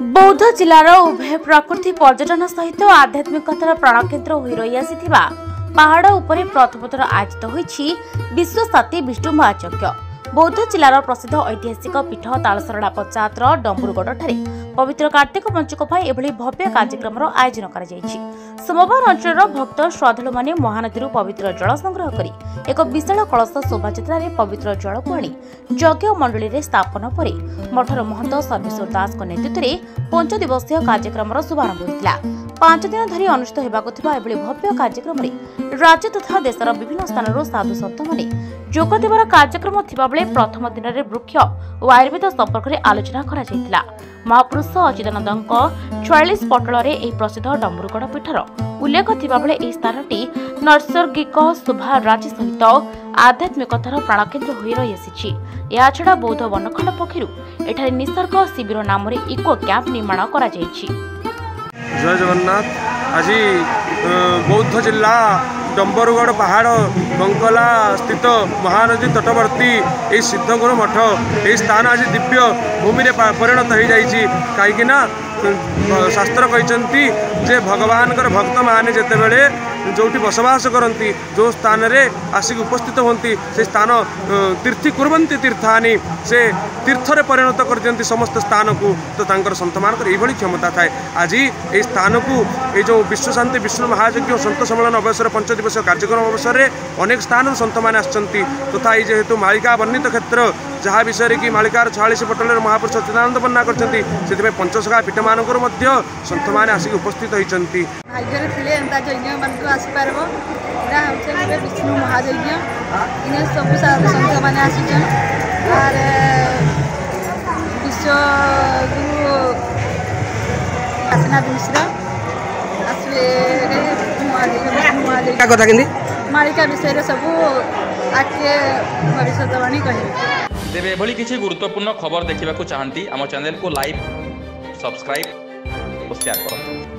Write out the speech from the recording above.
बौद्ध जिलार उभय प्रकृति पर्यटन सहित आध्यात्मिकतार प्राणकेन्द्र हो रही आसीथिबा पहाड़ उपरे प्रथमथर आयोजित होईछि विश्वसाती विष्णु महायज्ञ। बौद्ध जिलार प्रसिद्ध ऐतिहासिक पीठ तालसरडा पंचायतर डम्बुरुगढ़ पवित्र कार्तिक पंचक एभली भव्य कार्यक्रम आयोजन कर सोमवार अंचल भक्त श्रद्धालु माने महानदी पवित्र जल संग्रह करी एक विशाल कलश शोभायात्रा पवित्र जल को आनी यज्ञ मंडली में स्थापन पर मठर महंत सर्वेश्वर दास नेतृत्व में 5 दिवसीय कार्यक्रम शुभारंभ होता। 5 दिन धरी अनुष्ठित होगा भव्य कार्यक्रम राज्य तथा देशर विभिन्न स्थान साधु सन्त माने जोग देवार कार्यक्रम थिबा बेले प्रथम दिन में वृक्ष और आयुर्वेद संपर्क में आलोचना करा जायतिला। महापुरुष अच्युतानंद 44 पटल प्रसिद्ध डम्बुरुगढ़ पीठर उल्लेख थिबा बेले एही स्थानटी नैसर्गिक शोभा राज्य सहित आध्यात्मिकतार प्राणकेन्द्र हो रही आसी। या छड़ा बौद्ध वनखंड पक्षरु एठारे निसर्ग शिविर नाम इको कैंप निर्माण करा जायछि। जय जगन्नाथ। आज बौद्ध जिला डम्बरुगढ़ पहाड़ बंकला स्थित महानदी तटवर्ती ये सिद्धगुरु मठ ये स्थान आज दिव्य भूमि में परिणत हो जाइए। कहीं शास्त्र कहते जे भगवान भक्त मैंने जितेबले जो बसवास करती जो स्थान रे आसिक उपस्थित होती से स्थान तीर्थी कुर्वन्ति तीर्थानि से तीर्थरे परिणत कर दियंती समस्त स्थान को। तो तांकर संत मानकर एभली क्षमता थाए। आज ये स्थान को ये जो विश्वशांति विष्णु महायज्ञ संत सम्मेलन अवसर 5 दिवसीय कार्यक्रम अवसर में अनेक स्थान संत मैंने आसछंती तथा ये जेहेतु मालिका वर्णित क्षेत्र जहाँ विषय कि मालिकार 46 पटल महापुरुष अच्युतानंद वर्णना करछंती से पंचसखा पीठ मानकर मध्य संत मैंने आसिक उपस्थित होइछंती। विष्णु महायज्ञ इन सब साधु संत मैंने आसिछन और विश्व गुरु काशीनाथ मिश्र मालिका विषय सब आगे भविष्यवाणी कहे। तेरे एभली किसी गुरुत्वपूर्ण खबर देखा चाहती आम चैनल को लाइक सब्सक्राइब और शेयर करो।